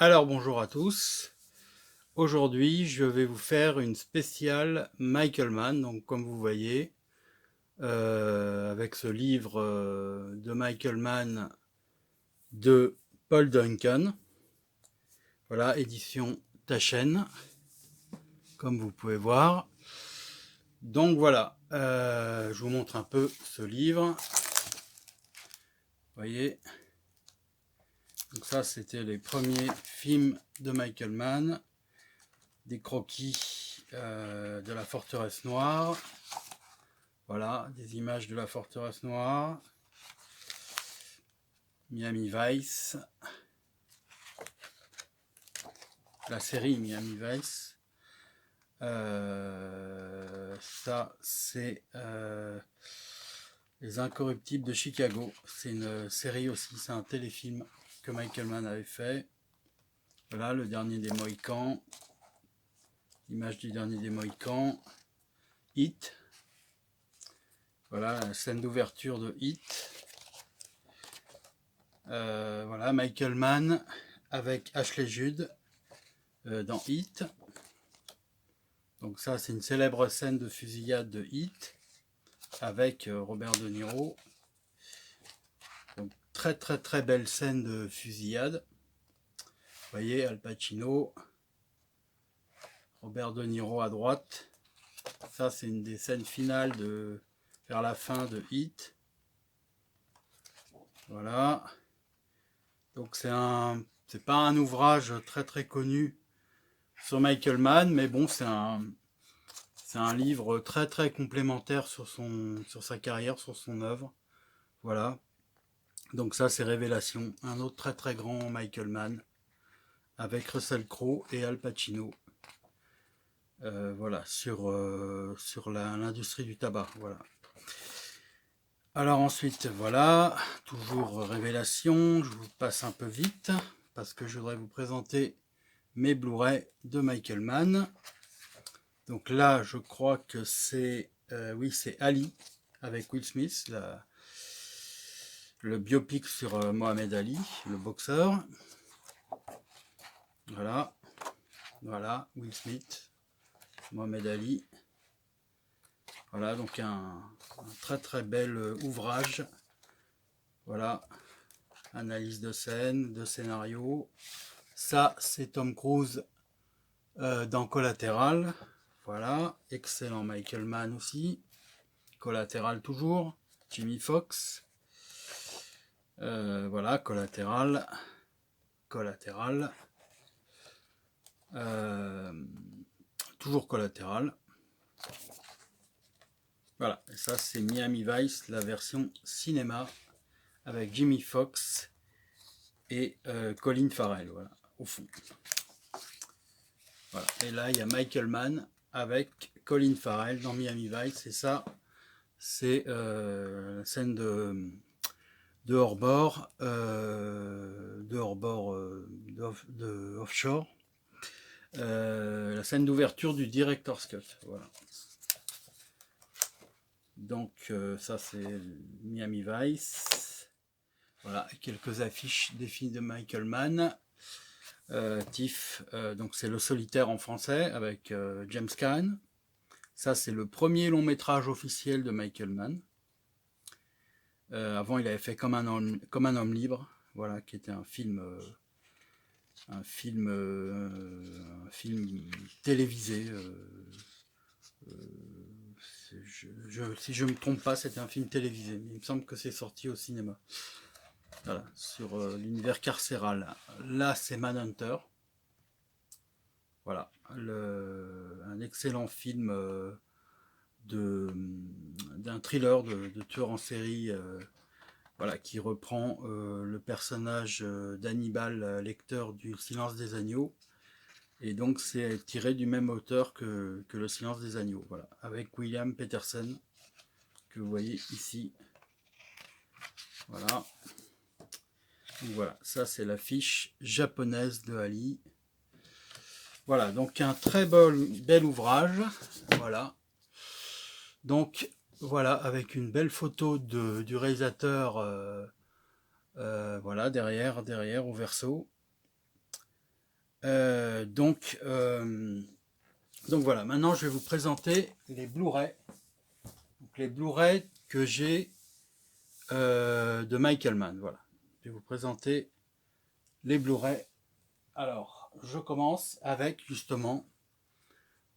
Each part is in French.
Alors bonjour à tous. Aujourd'hui, je vais vous faire une spéciale Michael Mann. Donc comme vous voyez, avec ce livre de Michael Mann de Paul Duncan. Voilà, édition Taschen, comme vous pouvez voir. Donc voilà, je vous montre un peu ce livre. Vous voyez. Donc ça, c'était les premiers films de Michael Mann. Des croquis de la forteresse noire. Voilà, des images de la forteresse noire. Miami Vice. La série Miami Vice. Ça, c'est Les Incorruptibles de Chicago. C'est une série aussi, c'est un téléfilm que Michael Mann avait fait. Voilà, le dernier des Mohicans. L'image du dernier des Mohicans. Hit. Voilà, la scène d'ouverture de Hit. Voilà, Michael Mann avec Ashley Judd dans Hit. Donc ça, c'est une célèbre scène de fusillade de Hit avec Robert De Niro. Donc très belle scène de fusillade. Vous voyez, Al Pacino, Robert De Niro à droite. Ça, c'est une des scènes finales vers la fin de Hit. Voilà. Donc c'est pas un ouvrage très connu sur Michael Mann, mais bon, c'est un livre très complémentaire sur sa carrière, sur son œuvre. Voilà. Donc ça, c'est Révélation, un autre très grand Michael Mann, avec Russell Crowe et Al Pacino. Voilà, sur l'industrie du tabac. Voilà. Alors ensuite, voilà, toujours Révélation. Je vous passe un peu vite, parce que je voudrais vous présenter mes Blu-ray de Michael Mann. Donc là, je crois que c'est c'est Ali, avec Will Smith, le biopic sur Mohamed Ali, le boxeur. Voilà, voilà, Will Smith, Mohamed Ali. Voilà, donc un très bel ouvrage. Voilà, analyse de scène, de scénario. Ça, c'est Tom Cruise dans Collateral. Voilà, excellent Michael Mann aussi. Collateral toujours. Jimmy Fox. Voilà, Collateral. Collateral. Toujours Collateral. Voilà, et ça c'est Miami Vice, la version cinéma, avec Jimmy Fox et Colin Farrell, voilà, au fond. Voilà. Et là, il y a Michael Mann avec Colin Farrell dans Miami Vice, et ça, c'est la scène de hors-bord, de offshore, la scène d'ouverture du Director's Cut, voilà. Donc ça c'est Miami Vice. Voilà, quelques affiches des films de Michael Mann. Tiff, donc c'est Le Solitaire en français avec James Caan. Ça c'est le premier long métrage officiel de Michael Mann. Avant il avait fait Comme un homme libre, voilà, qui était un film télévisé. Si je me trompe pas, c'était un film télévisé, mais il me semble que c'est sorti au cinéma. Voilà, sur l'univers carcéral. Là, c'est Manhunter. Voilà, un excellent film d'un thriller de tueur en série, voilà, qui reprend le personnage d'Hannibal Lecter du Silence des Agneaux. Et donc c'est tiré du même auteur que Le Silence des Agneaux, voilà, avec William Petersen, que vous voyez ici. Voilà. Donc voilà, ça c'est l'affiche japonaise de Ali. Voilà, donc un très bel ouvrage. Voilà. Donc voilà, avec une belle photo du réalisateur, voilà, derrière au verso. Donc voilà, maintenant je vais vous présenter les Blu-ray. Donc les Blu-ray que j'ai de Michael Mann. Voilà, je vais vous présenter les Blu-ray. Alors, je commence avec justement,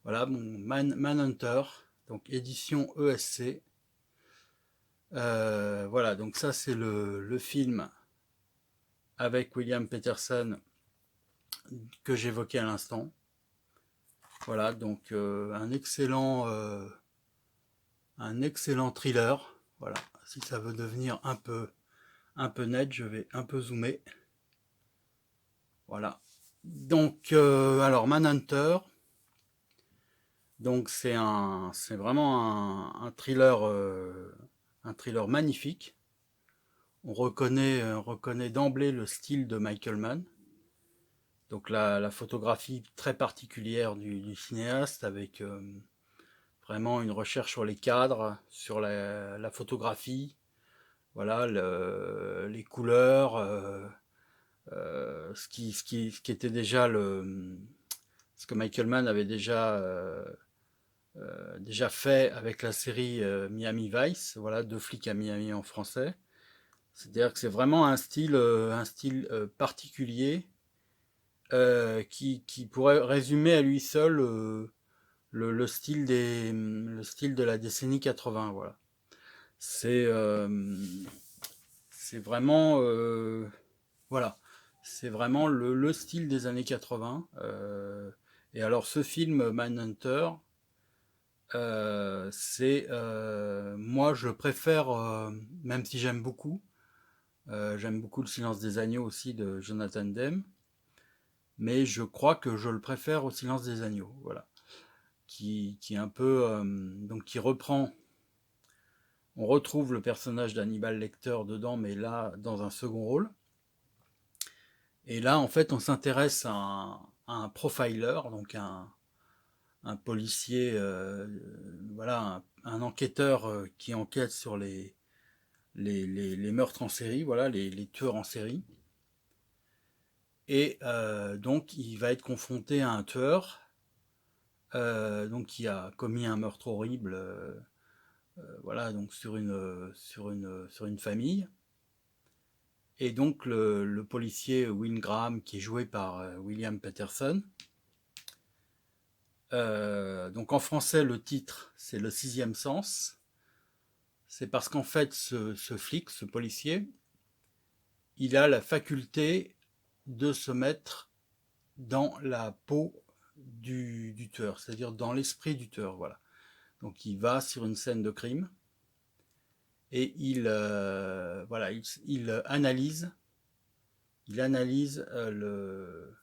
voilà, mon Manhunter, donc édition ESC. Voilà, donc ça c'est le film avec William Peterson que j'évoquais à l'instant. Voilà, donc un excellent thriller. Voilà, si ça veut devenir un peu net, je vais un peu zoomer. Voilà. Donc, alors Manhunter. Donc c'est vraiment un thriller magnifique. On reconnaît d'emblée le style de Michael Mann. Donc la photographie très particulière du cinéaste avec vraiment une recherche sur les cadres, sur la photographie, voilà, les couleurs, ce qui était déjà ce que Michael Mann avait déjà fait avec la série Miami Vice, voilà, Deux flics à Miami en français. C'est-à-dire que c'est vraiment un style particulier qui pourrait résumer à lui seul le le style de la décennie 80. Voilà. C'est c'est vraiment voilà, c'est vraiment le style des années 80. Et alors ce film Manhunter, moi je préfère, même si j'aime beaucoup Le Silence des agneaux aussi de Jonathan Demme, mais je crois que je le préfère au Silence des agneaux, voilà, qui est un peu donc qui reprend, on retrouve le personnage d'Hannibal Lecter dedans, mais là dans un second rôle. Et là en fait on s'intéresse à un profiler, donc un policier, voilà, un enquêteur qui enquête sur les meurtres en série, voilà, les tueurs en série. Et donc il va être confronté à un tueur donc qui a commis un meurtre horrible, voilà, donc sur une famille. Et donc le policier Will Graham, qui est joué par William Peterson. Donc en français, le titre, c'est Le Sixième Sens. C'est parce qu'en fait, ce flic, ce policier, il a la faculté de se mettre dans la peau du tueur, c'est-à-dire dans l'esprit du tueur, voilà. Donc il va sur une scène de crime et voilà, il analyse le,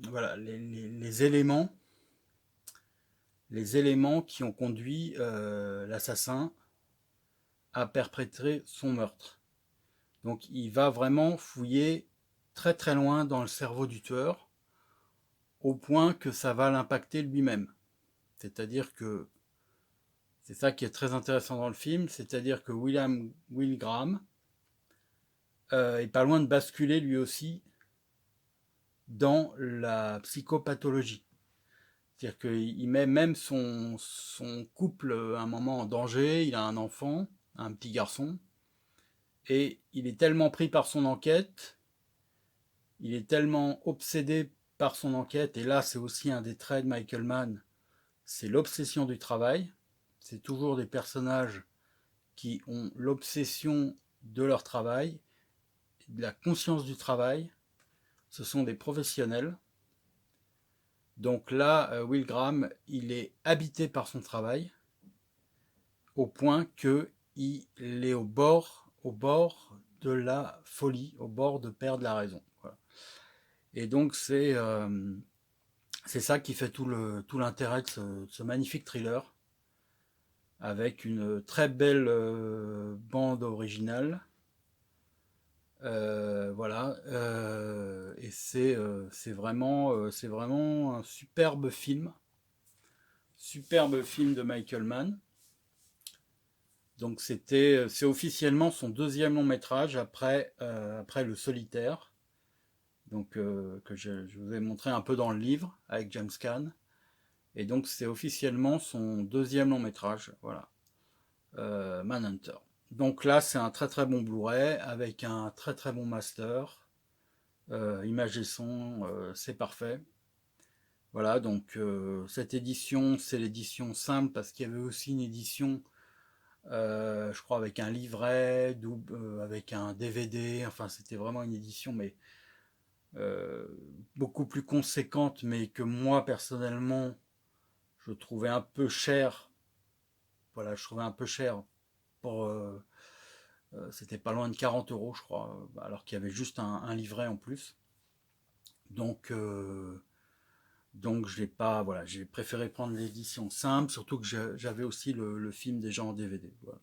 voilà, les éléments qui ont conduit l'assassin à perpétrer son meurtre. Donc il va vraiment fouiller très très loin dans le cerveau du tueur, au point que ça va l'impacter lui-même. C'est-à-dire que c'est ça qui est très intéressant dans le film, c'est-à-dire que Will Graham est pas loin de basculer lui aussi dans la psychopathologie. C'est-à-dire qu'il met même son couple à un moment en danger, il a un enfant, un petit garçon, et il est tellement pris par son enquête, il est tellement obsédé par son enquête, et là c'est aussi un des traits de Michael Mann, c'est l'obsession du travail. C'est toujours des personnages qui ont l'obsession de leur travail, de la conscience du travail. Ce sont des professionnels. Donc là, Will Graham, il est habité par son travail, au point qu'il est au bord de la folie, au bord de perdre la raison. Voilà. Et donc c'est ça qui fait tout l'intérêt de ce magnifique thriller, avec une très belle bande originale. Voilà, et c'est vraiment un superbe film de Michael Mann. Donc c'est officiellement son deuxième long métrage après Le Solitaire. donc que je vous ai montré un peu dans le livre avec James Caan. Et donc c'est officiellement son deuxième long métrage, voilà, Manhunter. Donc là c'est un très très bon Blu-ray avec un très très bon master, image et son, c'est parfait. Voilà, donc cette édition, c'est l'édition simple parce qu'il y avait aussi une édition, je crois, avec un livret, avec un DVD. Enfin, c'était vraiment une édition, mais euh, beaucoup plus conséquente, mais que moi, personnellement, je trouvais un peu cher. Voilà, je trouvais un peu cher pour. C'était pas loin de 40 euros, je crois, alors qu'il y avait juste un livret en plus. Donc, j'ai pas, voilà, j'ai préféré prendre l'édition simple, surtout que j'avais aussi le film déjà en DVD. Voilà.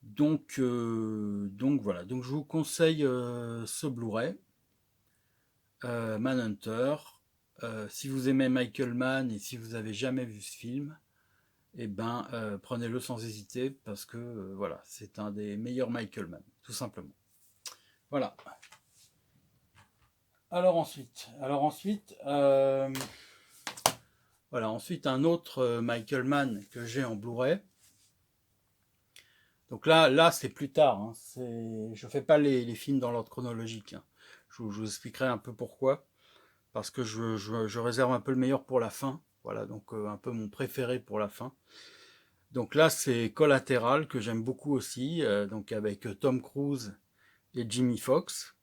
Donc voilà, donc je vous conseille ce Blu-ray, Manhunter. Si vous aimez Michael Mann et si vous avez jamais vu ce film, eh ben prenez-le sans hésiter parce que voilà, c'est un des meilleurs Michael Mann, tout simplement. Voilà. Ensuite un autre Michael Mann que j'ai en Blu-ray. Donc là c'est plus tard. Hein. Je fais pas les films dans l'ordre chronologique. Hein. Je vous expliquerai un peu pourquoi. Parce que je réserve un peu le meilleur pour la fin. Voilà, donc un peu mon préféré pour la fin. Donc là, c'est Collateral, que j'aime beaucoup aussi, donc avec Tom Cruise et Jimmy Fox.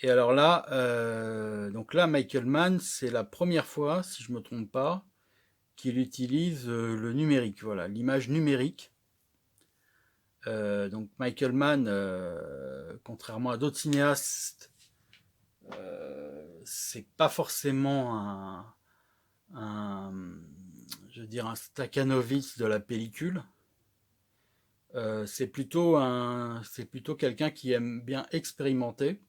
Et alors là, Michael Mann, c'est la première fois, si je ne me trompe pas, qu'il utilise le numérique, voilà, l'image numérique. Donc Michael Mann, contrairement à d'autres cinéastes, c'est pas forcément un, je veux dire, un Stakhanovitz de la pellicule. C'est plutôt quelqu'un qui aime bien expérimenter.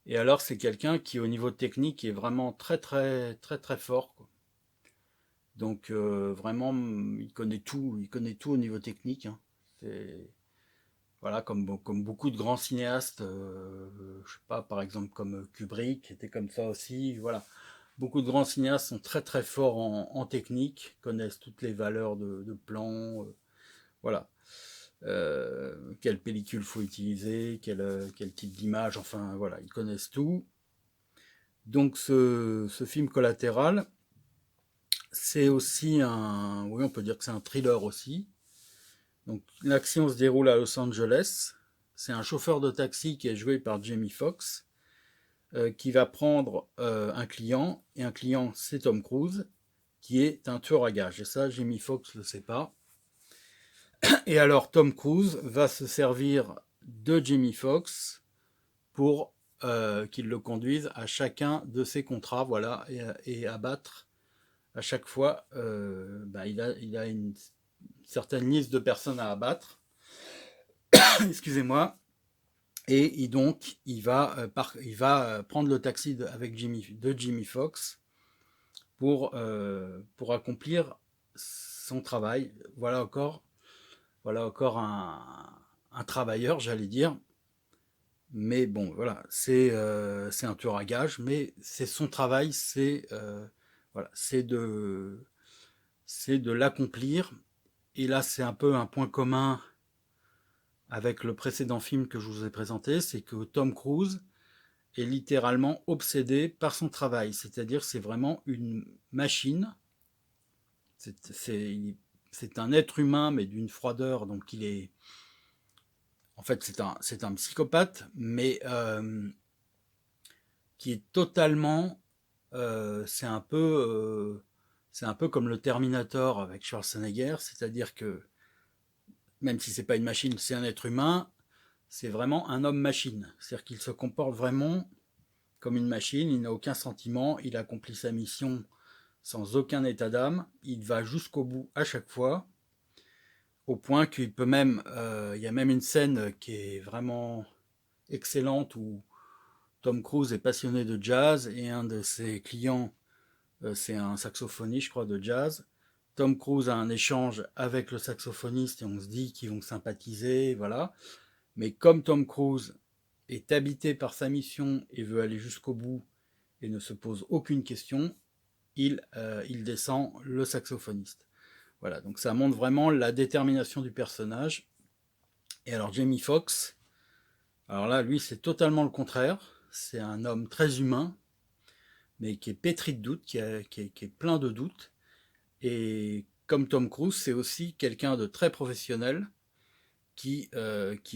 Et alors, c'est quelqu'un qui, au niveau technique, est vraiment très, très, très, très fort, quoi. Donc, vraiment, il connaît tout au niveau technique. Hein. Voilà, comme beaucoup de grands cinéastes, je sais pas, par exemple, comme Kubrick, qui était comme ça aussi. Voilà. Beaucoup de grands cinéastes sont très, très forts en technique, connaissent toutes les valeurs de plan. Voilà. Quelle pellicule faut utiliser, quel type d'image, enfin voilà, ils connaissent tout. Donc ce film Collatéral, c'est aussi oui on peut dire que c'est un thriller aussi. Donc l'action se déroule à Los Angeles. C'est un chauffeur de taxi qui est joué par Jamie Foxx qui va prendre un client, et un client c'est Tom Cruise, qui est un tueur à gages. Et ça, Jamie Foxx ne le sait pas. Et alors Tom Cruise va se servir de Jamie Foxx pour qu'il le conduise à chacun de ses contrats, voilà, et abattre à chaque fois. Il a une certaine liste de personnes à abattre, excusez-moi, et donc il va prendre le taxi avec Jimmy Fox pour accomplir son travail. Voilà encore un travailleur, j'allais dire. Mais bon, voilà, c'est un tueur à gages, mais c'est son travail, voilà, c'est de l'accomplir. Et là, c'est un peu un point commun avec le précédent film que je vous ai présenté, c'est que Tom Cruise est littéralement obsédé par son travail, c'est-à-dire c'est vraiment une machine. C'est un être humain, mais d'une froideur, donc il est, en fait, c'est un psychopathe, mais qui est totalement, c'est un peu comme le Terminator avec Schwarzenegger, c'est-à-dire que même si c'est pas une machine, c'est un être humain, c'est vraiment un homme-machine, c'est-à-dire qu'il se comporte vraiment comme une machine, il n'a aucun sentiment, il accomplit sa mission sans aucun état d'âme, il va jusqu'au bout à chaque fois, au point qu'il peut même, il y a même une scène qui est vraiment excellente où Tom Cruise est passionné de jazz et un de ses clients, c'est un saxophoniste, je crois, de jazz. Tom Cruise a un échange avec le saxophoniste et on se dit qu'ils vont sympathiser, voilà. Mais comme Tom Cruise est habité par sa mission et veut aller jusqu'au bout et ne se pose aucune question, il descend le saxophoniste. Voilà, donc ça montre vraiment la détermination du personnage. Et alors Jamie Foxx, alors là, lui, c'est totalement le contraire. C'est un homme très humain, mais qui est pétri de doutes, qui est plein de doutes. Et comme Tom Cruise, c'est aussi quelqu'un de très professionnel qui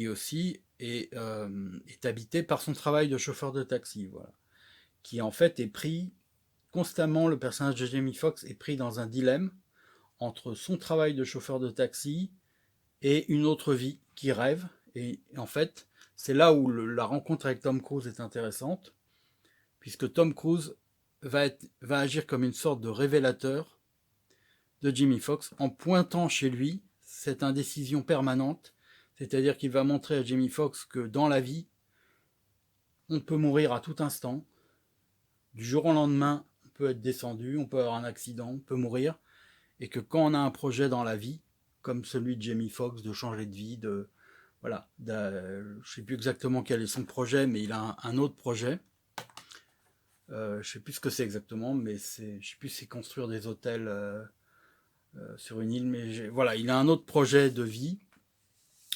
aussi est habité par son travail de chauffeur de taxi. Voilà. Qui en fait est pris constamment, le personnage de Jamie Foxx est pris dans un dilemme entre son travail de chauffeur de taxi et une autre vie qui rêve. Et en fait, c'est là où la rencontre avec Tom Cruise est intéressante, puisque Tom Cruise va agir comme une sorte de révélateur de Jamie Foxx en pointant chez lui cette indécision permanente, c'est-à-dire qu'il va montrer à Jamie Foxx que dans la vie, on peut mourir à tout instant, du jour au lendemain, on peut être descendu, on peut avoir un accident, on peut mourir, et que quand on a un projet dans la vie, comme celui de Jamie Foxx, de changer de vie, voilà, je ne sais plus exactement quel est son projet, mais il a un autre projet. Je ne sais plus ce que c'est exactement, mais je ne sais plus si c'est construire des hôtels sur une île, mais voilà, il a un autre projet de vie,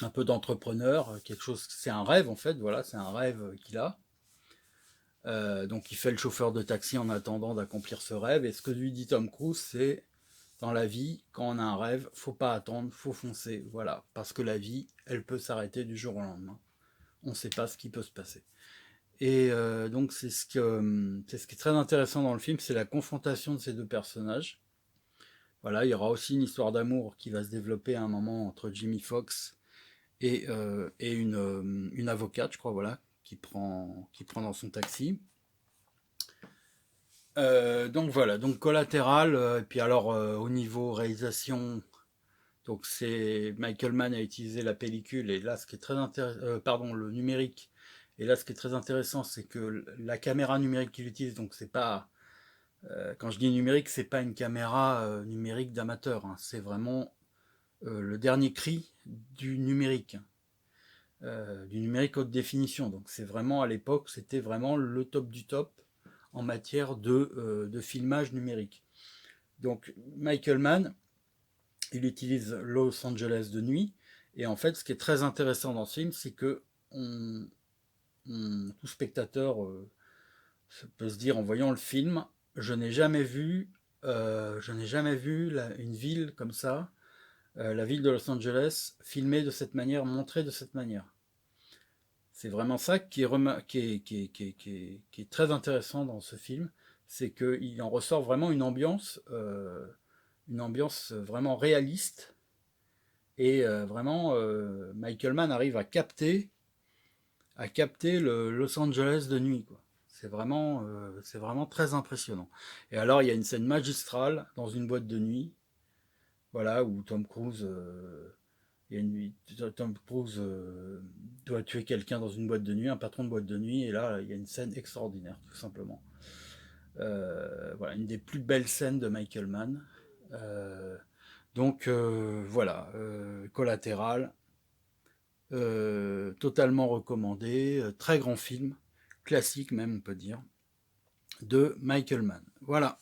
un peu d'entrepreneur, quelque chose, c'est un rêve en fait, voilà, c'est un rêve qu'il a. Donc il fait le chauffeur de taxi en attendant d'accomplir ce rêve. Et ce que lui dit Tom Cruise, c'est dans la vie, quand on a un rêve, faut pas attendre, faut foncer, voilà, parce que la vie, elle peut s'arrêter du jour au lendemain. On ne sait pas ce qui peut se passer. Et donc c'est ce qui est très intéressant dans le film, c'est la confrontation de ces deux personnages. Voilà, il y aura aussi une histoire d'amour qui va se développer à un moment entre Jamie Foxx et une avocate, je crois, voilà, qui prend dans son taxi. Donc voilà, donc Collatéral, et puis alors au niveau réalisation, donc c'est Michael Mann a utilisé la pellicule, et là ce qui est très intéressant, pardon, le numérique, et là ce qui est très intéressant, c'est que la caméra numérique qu'il utilise, donc c'est pas, quand je dis numérique, c'est pas une caméra numérique d'amateur, hein, c'est vraiment le dernier cri du numérique haute définition. Donc c'est vraiment, à l'époque, c'était vraiment le top du top en matière de filmage numérique. Donc Michael Mann, il utilise Los Angeles de nuit, et en fait ce qui est très intéressant dans ce film, c'est que tout spectateur peut se dire en voyant le film, je n'ai jamais vu une ville comme ça, la ville de Los Angeles, filmée de cette manière, montrée de cette manière. C'est vraiment ça qui est très intéressant dans ce film, c'est qu'il en ressort vraiment une ambiance vraiment réaliste, et vraiment Michael Mann arrive à capter le Los Angeles de nuit, quoi. C'est vraiment très impressionnant. Et alors il y a une scène magistrale dans une boîte de nuit, voilà, où Tom Cruise doit tuer quelqu'un dans une boîte de nuit, un patron de boîte de nuit, et là, il y a une scène extraordinaire, tout simplement. Voilà, une des plus belles scènes de Michael Mann. Donc, voilà, Collatéral, totalement recommandé, très grand film, classique même, on peut dire, de Michael Mann. Voilà.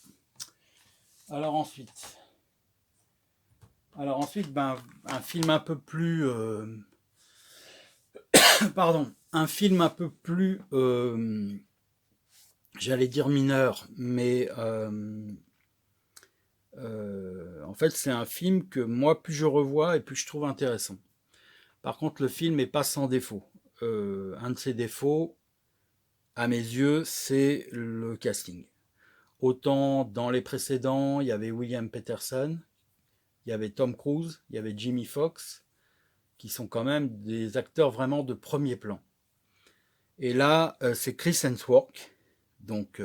Alors ensuite, ben, un film un peu plus pardon, un film un peu plus, j'allais dire mineur, mais en fait c'est un film que moi plus je revois et plus je trouve intéressant. Par contre le film n'est pas sans défaut. Un de ses défauts, à mes yeux, c'est le casting. Autant dans les précédents, il y avait William Peterson, il y avait Tom Cruise, il y avait Jamie Foxx, qui sont quand même des acteurs vraiment de premier plan. Et là, c'est Chris Hemsworth. Donc,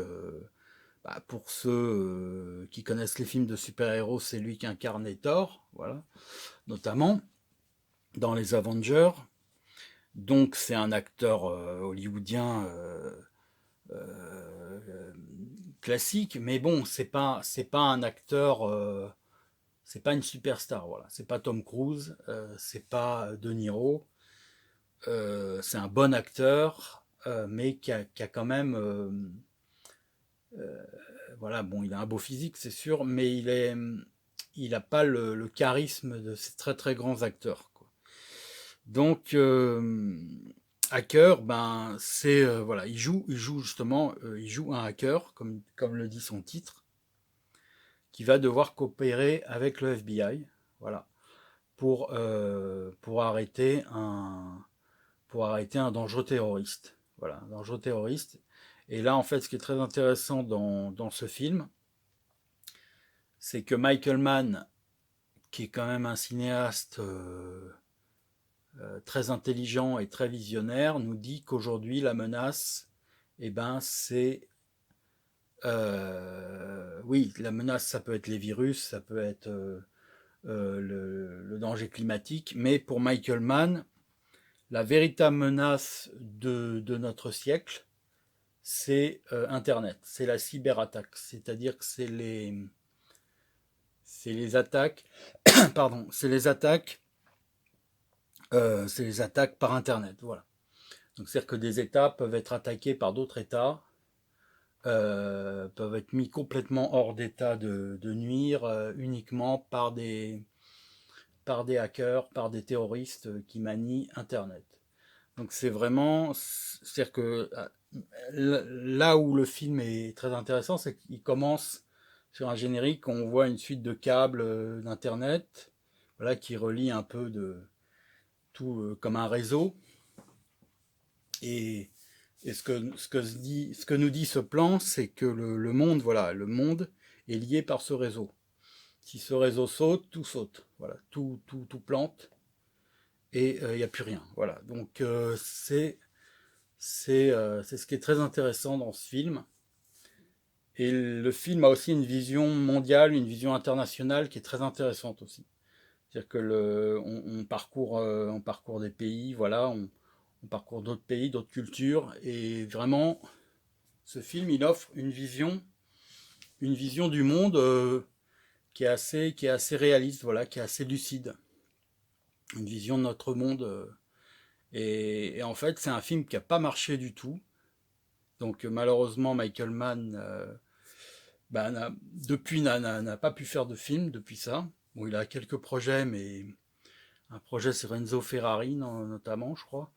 bah, pour ceux qui connaissent les films de super-héros, c'est lui qui incarne Thor, voilà, notamment dans les Avengers. Donc, c'est un acteur hollywoodien classique, mais bon, c'est pas un acteur, c'est pas une superstar, voilà. C'est pas Tom Cruise, c'est pas De Niro. C'est un bon acteur, mais qui a quand même, voilà, bon, il a un beau physique, c'est sûr, mais il a pas le charisme de ces très très grands acteurs, quoi. Donc, hacker, ben, c'est voilà, il joue justement, il joue un hacker, comme le dit son titre, qui va devoir coopérer avec le FBI, voilà, pour arrêter un dangereux terroriste, voilà, un dangereux terroriste. Et là, en fait, ce qui est très intéressant dans ce film, c'est que Michael Mann, qui est quand même un cinéaste très intelligent et très visionnaire, nous dit qu'aujourd'hui la menace, eh ben, c'est oui, la menace, ça peut être les virus, ça peut être le danger climatique, mais pour Michael Mann, la véritable menace de notre siècle, c'est Internet, c'est la cyberattaque, c'est-à-dire que c'est les attaques, pardon, c'est les attaques par Internet, voilà. Donc c'est-à-dire que des États peuvent être attaqués par d'autres États, peuvent être mis complètement hors d'état de nuire uniquement par des hackers, par des terroristes qui manient Internet. Donc c'est vraiment, c'est-à-dire que là où le film est très intéressant, c'est qu'il commence sur un générique, on voit une suite de câbles d'Internet, voilà, qui relie un peu de tout comme un réseau. Et, et ce que nous dit ce plan, c'est que le monde, voilà, le monde est lié par ce réseau. Si ce réseau saute, tout saute, voilà, tout plante et il n'y a plus rien, voilà. Donc c'est ce qui est très intéressant dans ce film. Et le film a aussi une vision mondiale, une vision internationale qui est très intéressante aussi. C'est-à-dire que on parcourt des pays, voilà, on parcourt d'autres pays, d'autres cultures, et vraiment, ce film, il offre une vision du monde qui est assez réaliste, voilà, qui est assez lucide, une vision de notre monde. Et en fait, c'est un film qui n'a pas marché du tout. Donc malheureusement, Michael Mann, bah, depuis, n'a pas pu faire de film depuis ça. Bon, il a quelques projets, mais un projet c'est Renzo Ferrari notamment, je crois.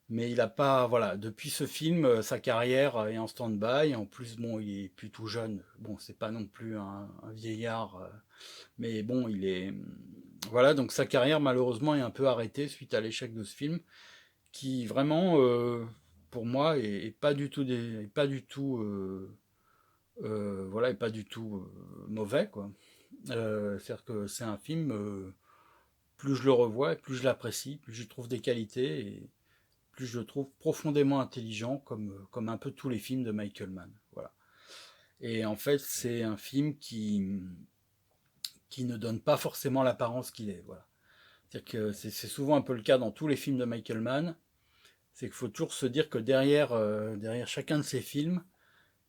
Mais il a pas, voilà, depuis ce film, sa carrière est en stand-by. En plus, bon, il est plus tout jeune. Bon, c'est pas non plus un vieillard, mais bon, voilà, donc sa carrière malheureusement est un peu arrêtée suite à l'échec de ce film, qui vraiment, pour moi, est pas du tout est pas du tout, voilà, est pas du tout mauvais, quoi. C'est-à-dire que c'est un film, plus je le revois, plus je l'apprécie, plus je trouve des qualités et plus je le trouve profondément intelligent, comme un peu tous les films de Michael Mann. Voilà. Et en fait, c'est un film qui ne donne pas forcément l'apparence qu'il est. Voilà. C'est-à-dire que c'est souvent un peu le cas dans tous les films de Michael Mann, c'est qu'il faut toujours se dire que derrière chacun de ces films,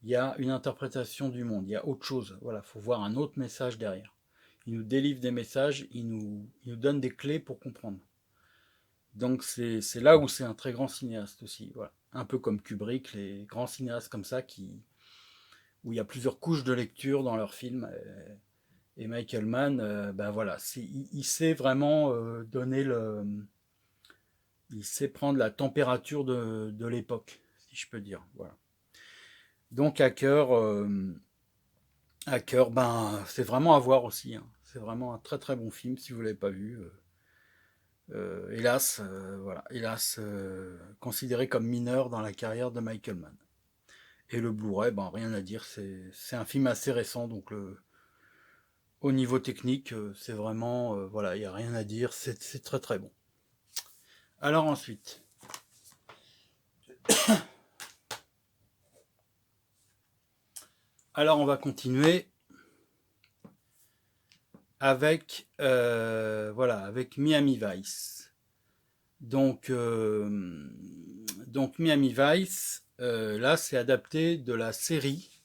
il y a une interprétation du monde, il y a autre chose. Voilà, il faut voir un autre message derrière. Il nous délivre des messages, il nous donne des clés pour comprendre. Donc c'est là où c'est un très grand cinéaste aussi. Voilà. Un peu comme Kubrick, les grands cinéastes comme ça, où il y a plusieurs couches de lecture dans leurs films. Et Michael Mann, ben voilà, il sait vraiment il sait prendre la température de l'époque, si je peux dire. Voilà. Donc Hacker, ben c'est vraiment à voir aussi, hein. C'est vraiment un très très bon film si vous l'avez pas vu. Hélas, voilà, hélas, considéré comme mineur dans la carrière de Michael Mann. Et le Blu-ray, ben rien à dire, c'est un film assez récent, donc au niveau technique, c'est vraiment, voilà, il n'y a rien à dire, c'est très très bon. Alors ensuite, alors on va continuer avec, voilà, avec Miami Vice. Donc Miami Vice, là c'est adapté de la série,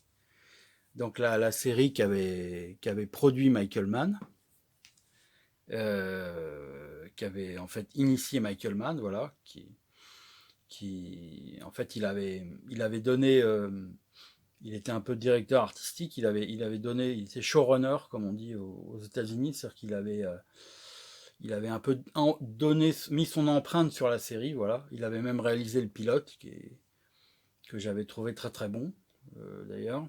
donc la série qu'avait produit Michael Mann, qui avait en fait initié Michael Mann, voilà, en fait, il avait donné, il était un peu directeur artistique, il avait donné, il était showrunner, comme on dit aux États-Unis, c'est-à-dire il avait un peu donné, mis son empreinte sur la série, voilà. Il avait même réalisé le pilote, que j'avais trouvé très très bon, d'ailleurs.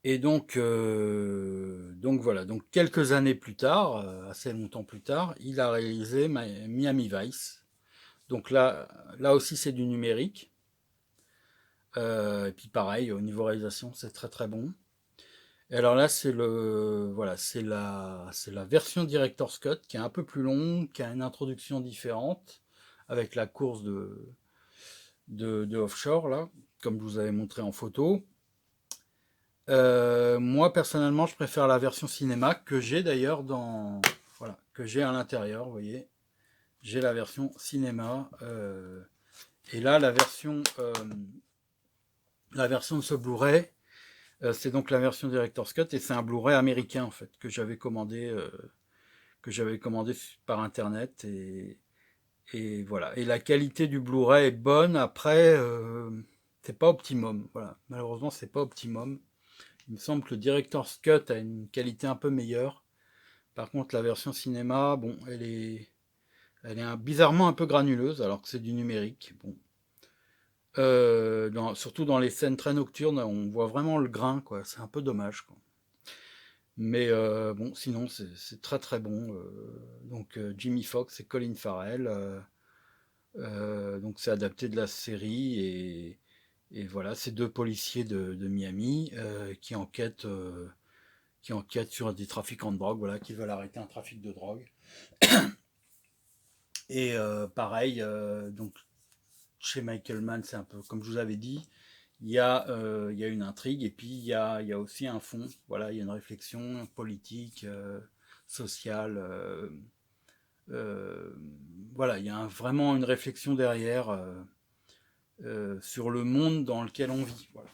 Et donc voilà, donc quelques années plus tard, assez longtemps plus tard, il a réalisé Miami Vice. Donc là aussi c'est du numérique. Et puis pareil, au niveau réalisation, c'est très très bon. Et alors là, voilà, c'est la version Director's Cut qui est un peu plus longue, qui a une introduction différente, avec la course de offshore là, comme je vous avais montré en photo. Moi personnellement, je préfère la version cinéma que j'ai d'ailleurs voilà, que j'ai à l'intérieur. Vous voyez, j'ai la version cinéma. Et là, la version de ce Blu-ray, c'est donc la version Director's Cut et c'est un Blu-ray américain en fait que j'avais commandé par internet et voilà. Et la qualité du Blu-ray est bonne. Après, c'est pas optimum. Voilà, malheureusement, c'est pas optimum. Il me semble que le Director's Cut a une qualité un peu meilleure. Par contre, la version cinéma, bon, elle est bizarrement un peu granuleuse, alors que c'est du numérique. Bon. Surtout dans les scènes très nocturnes, on voit vraiment le grain, quoi. C'est un peu dommage, quoi. Mais bon, sinon, c'est très très bon. Donc, Jimmy Fox et Colin Farrell. Donc, c'est adapté de la série et voilà, c'est deux policiers de Miami qui enquêtent sur des trafiquants de drogue, voilà, qui veulent arrêter un trafic de drogue. Et pareil, donc chez Michael Mann, c'est un peu comme je vous avais dit, il y a une intrigue et puis il y a aussi un fond. Voilà, il y a une réflexion politique, sociale. Euh, voilà, il y a vraiment une réflexion derrière sur le monde dans lequel on vit. Voilà.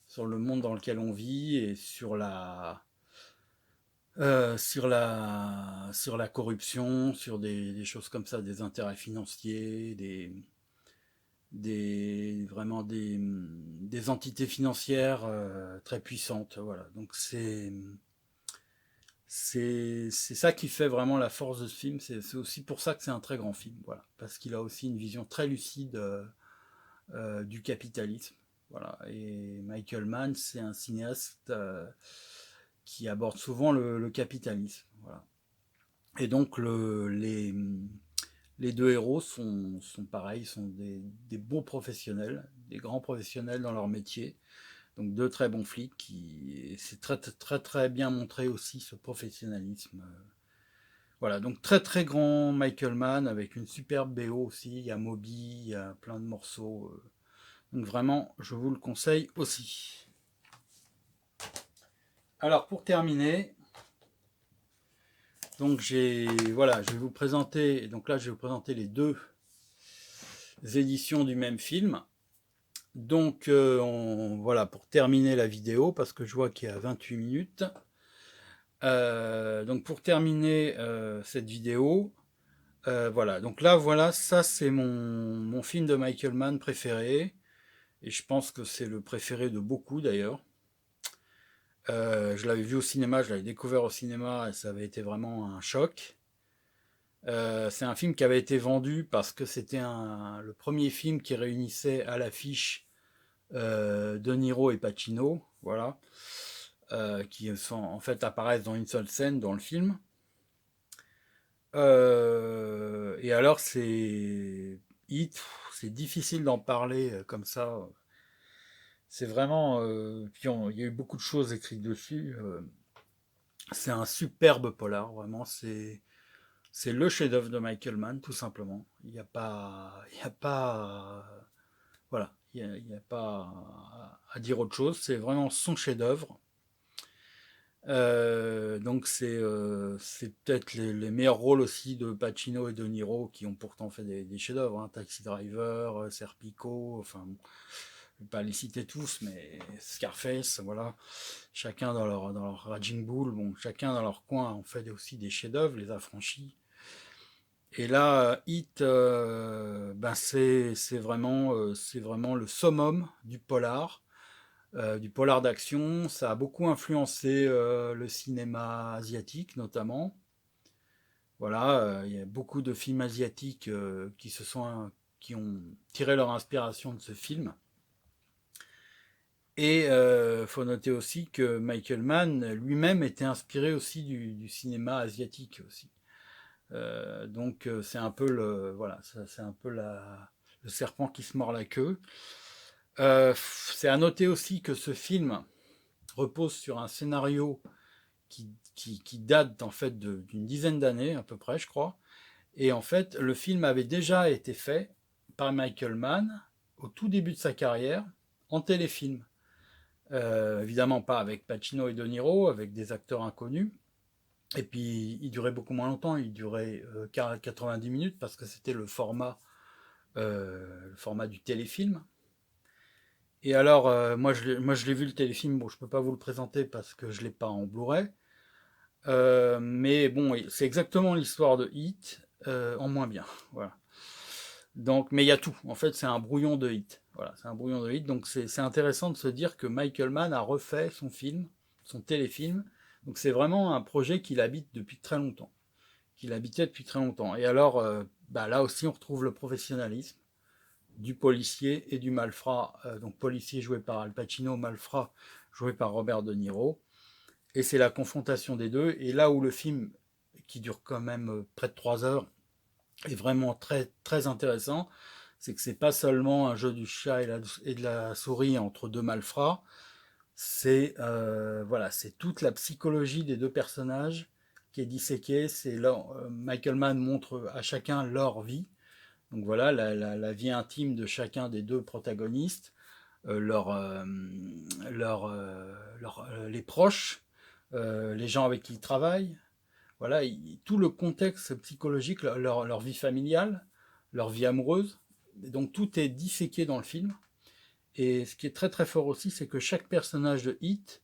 Sur le monde dans lequel on vit et sur la corruption, sur des choses comme ça, des intérêts financiers, vraiment des entités financières très puissantes. Voilà. Donc c'est ça qui fait vraiment la force de ce film. C'est aussi pour ça que c'est un très grand film. Voilà. Parce qu'il a aussi une vision très lucide du capitalisme. Voilà. Et Michael Mann, c'est un cinéaste qui aborde souvent le capitalisme. Voilà. Et donc les deux héros sont pareils, sont des bons professionnels, des grands professionnels dans leur métier. Donc deux très bons flics qui c'est très très très bien montré aussi ce professionnalisme. Voilà, donc très très grand Michael Mann avec une superbe BO aussi. Il y a Moby, il y a plein de morceaux. Donc vraiment, je vous le conseille aussi. Alors pour terminer, donc voilà, je vais vous présenter. Donc là, je vais vous présenter les deux éditions du même film. Donc voilà, pour terminer la vidéo, parce que je vois qu'il y a 28 minutes. Donc pour terminer cette vidéo, voilà, donc là, voilà, ça c'est mon film de Michael Mann préféré, et je pense que c'est le préféré de beaucoup d'ailleurs. Je l'avais vu au cinéma, je l'avais découvert au cinéma, et ça avait été vraiment un choc. C'est un film qui avait été vendu parce que c'était le premier film qui réunissait à l'affiche De Niro et Pacino, voilà, qui en fait apparaissent dans une seule scène dans le film. Et alors c'est difficile d'en parler comme ça. C'est vraiment, puis il y a eu beaucoup de choses écrites dessus. C'est un superbe polar, vraiment. C'est le chef-d'œuvre de Michael Mann, tout simplement. Il y a pas, voilà, il y a pas à dire autre chose. C'est vraiment son chef-d'œuvre. Donc c'est peut-être les meilleurs rôles aussi de Pacino et de Niro qui ont pourtant fait des chefs-d'œuvre, hein. Taxi Driver, Serpico, enfin je vais pas les citer tous, mais Scarface, voilà, chacun dans leur Raging Bull, bon, chacun dans leur coin ont fait aussi des chefs-d'œuvre, Les Affranchis. Et là, Heat, ben c'est vraiment le summum du polar d'action. Ça a beaucoup influencé le cinéma asiatique notamment. Voilà, il y a beaucoup de films asiatiques qui ont tiré leur inspiration de ce film. Et faut noter aussi que Michael Mann lui-même était inspiré aussi du cinéma asiatique aussi. Donc c'est un peu c'est un peu le serpent qui se mord la queue. C'est à noter aussi que ce film repose sur un scénario qui date en fait d'une dizaine d'années à peu près, je crois. Et en fait, le film avait déjà été fait par Michael Mann au tout début de sa carrière en téléfilm. Évidemment pas avec Pacino et De Niro, avec des acteurs inconnus. Et puis il durait beaucoup moins longtemps, il durait 90 minutes parce que c'était le format du téléfilm. Et alors, moi je l'ai vu le téléfilm, bon je peux pas vous le présenter parce que je l'ai pas en Blu-ray. Mais bon, c'est exactement l'histoire de Heat en moins bien. Voilà. Donc, mais il y a tout. En fait, c'est un brouillon de Heat. Voilà, c'est un brouillon de Heat. Donc, c'est intéressant de se dire que Michael Mann a refait son film, son téléfilm. Donc, c'est vraiment un projet qu'il habite depuis très longtemps, qu'il habitait depuis très longtemps. Et alors, bah, là aussi, on retrouve le professionnalisme du policier et du malfrat. Donc, policier joué par Al Pacino, malfrat joué par Robert De Niro. Et c'est la confrontation des deux. Et là où le film, qui dure quand même près de 3 heures, est vraiment très, très intéressant, c'est que c'est pas seulement un jeu du chat et de la souris entre deux malfrats, c'est voilà, c'est toute la psychologie des deux personnages qui est disséquée. Michael Mann montre à chacun leur vie. Donc voilà, la vie intime de chacun des deux protagonistes, euh, leur, euh, les proches, les gens avec qui ils travaillent. Voilà, tout le contexte psychologique, leur vie familiale, leur vie amoureuse. Et donc tout est disséqué dans le film. Et ce qui est très très fort aussi, c'est que chaque personnage de Hit,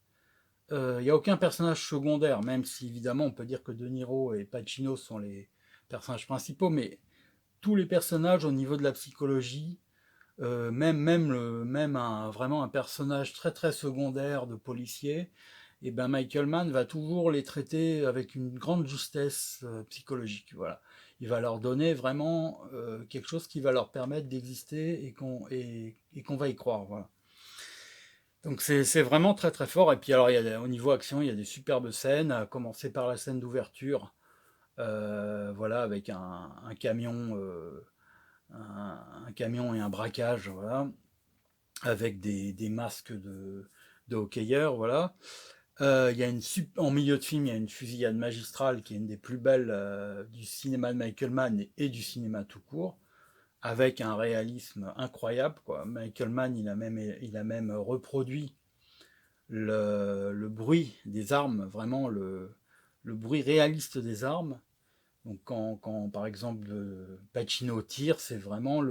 il n'y a aucun personnage secondaire, même si évidemment on peut dire que De Niro et Pacino sont les personnages principaux, mais tous les personnages au niveau de la psychologie, vraiment un personnage très très secondaire de policier, et ben Michael Mann va toujours les traiter avec une grande justesse psychologique. Voilà, il va leur donner vraiment quelque chose qui va leur permettre d'exister et qu'on va y croire. Voilà. Donc c'est vraiment très très fort. Et puis alors au niveau action, il y a des superbes scènes, à commencer par la scène d'ouverture, voilà, avec un camion. Un camion et un braquage, voilà, avec des masques de hockeyeurs, voilà. Il y a en milieu de film, il y a une fusillade magistrale qui est une des plus belles du cinéma de Michael Mann et du cinéma tout court, avec un réalisme incroyable, quoi. Michael Mann, il a même reproduit le bruit des armes, vraiment le bruit réaliste des armes. Donc par exemple Pacino tire, c'est vraiment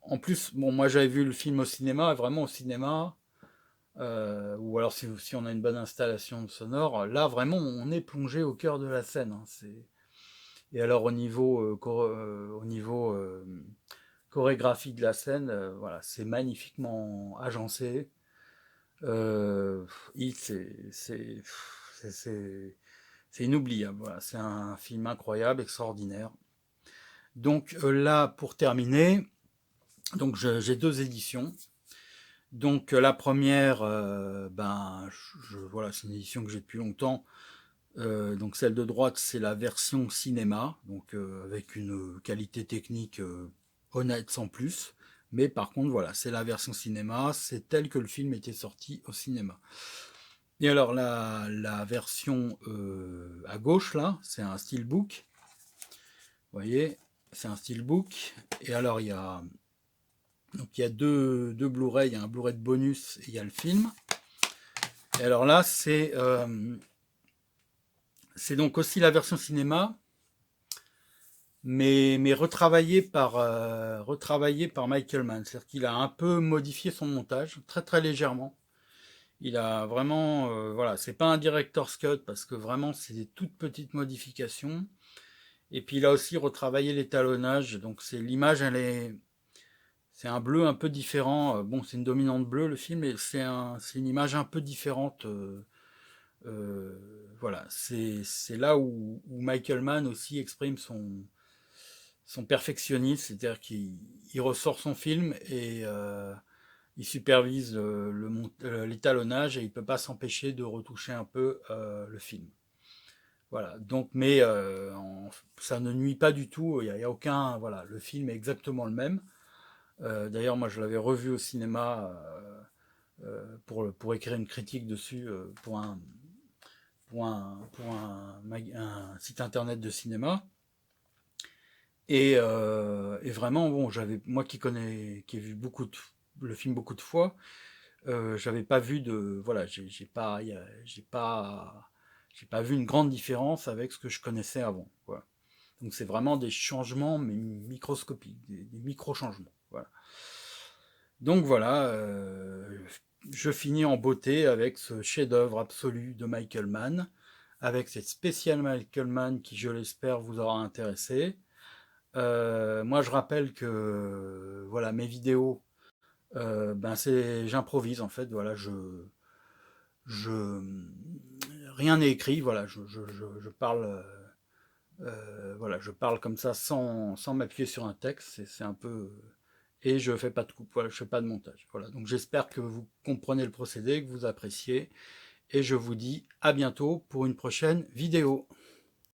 en plus, bon, moi j'avais vu le film au cinéma, vraiment au cinéma, ou alors si on a une bonne installation sonore, là vraiment on est plongé au cœur de la scène. Hein, et alors au niveau chorégraphie de la scène, voilà, c'est magnifiquement agencé. Euh, c'est c'est inoubliable. Voilà, c'est un film incroyable, extraordinaire. Donc là, pour terminer, donc j'ai deux éditions. Donc la première, voilà, c'est une édition que j'ai depuis longtemps. Donc celle de droite, c'est la version cinéma, donc avec une qualité technique honnête sans plus. Mais par contre, voilà, c'est la version cinéma, c'est tel que le film était sorti au cinéma. Et alors la version à gauche là, c'est un steelbook. Vous voyez, c'est un steelbook. Et alors il y a deux Blu-ray, il y a un Blu-ray de bonus et il y a le film. Et alors là, c'est donc aussi la version cinéma, mais retravaillée par Michael Mann. C'est-à-dire qu'il a un peu modifié son montage, très très légèrement. Il a vraiment, voilà, c'est pas un director's cut parce que vraiment c'est des toutes petites modifications. Et puis il a aussi retravaillé l'étalonnage, donc c'est l'image, c'est un bleu un peu différent. Bon, c'est une dominante bleue le film, mais c'est une image un peu différente. Voilà, c'est là où Michael Mann aussi exprime son perfectionnisme, c'est-à-dire qu'il ressort son film et il supervise l'étalonnage et il peut pas s'empêcher de retoucher un peu le film. Voilà, donc mais ça ne nuit pas du tout, y a aucun, voilà, le film est exactement le même. D'ailleurs, moi je l'avais revu au cinéma pour écrire une critique dessus un site internet de cinéma. Et vraiment, bon, moi qui ai vu le film beaucoup de fois, j'avais pas vu de, voilà, j'ai pas vu une grande différence avec ce que je connaissais avant, quoi. Donc c'est vraiment des changements mais microscopiques, des micro-changements. Voilà. Donc voilà, je finis en beauté avec ce chef-d'œuvre absolu de Michael Mann, avec cette spéciale Michael Mann qui, je l'espère, vous aura intéressé. Moi, je rappelle que voilà, mes vidéos, j'improvise en fait. Voilà, je, rien n'est écrit. Voilà, je parle, voilà, je parle comme ça sans m'appuyer sur un texte. C'est un peu et je fais pas de coupe. Voilà, je fais pas de montage. Voilà, donc j'espère que vous comprenez le procédé, que vous appréciez, et je vous dis à bientôt pour une prochaine vidéo.